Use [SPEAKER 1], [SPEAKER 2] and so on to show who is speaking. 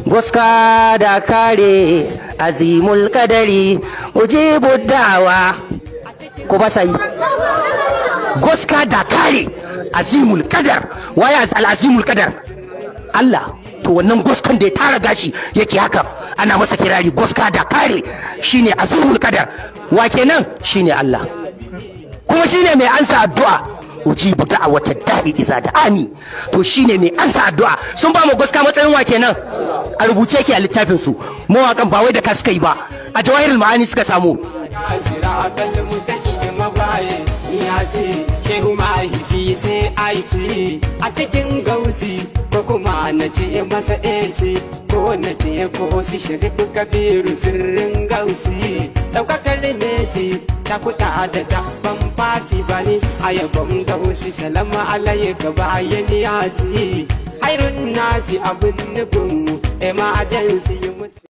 [SPEAKER 1] goska da kare azimul kadari ujibu da'wa ko ba sai goska da kare azimul kadar waya al-azimul kadar Allah. To wannan goskan da ya tara gashi yake haka ana masa kirari goska da kare shine azimul kadar. Wa kenan shine Allah, kuma shine mai ansa addu'a. Ujibu da'watad da'i iza da'ani, to shine mai ansa addu'a. Sun ba mu goska matsayin wa kenan, a rubuce yake a littafin su. Mawakan ba wai da ka suka yi ba, a jawahirul ma'ani suka samu.
[SPEAKER 2] Shehu mahisi sai aisi a cikin gausi, ko kuma na ce masa esi, ko na ce ko si sharifu kabiru sirrin gausi. Daukakar nesi ta kuɗa da dabban fasi bani a yabon gausi. Salama alaika bayan yasi hairun nasi abin nufin mu ema ajansi musu.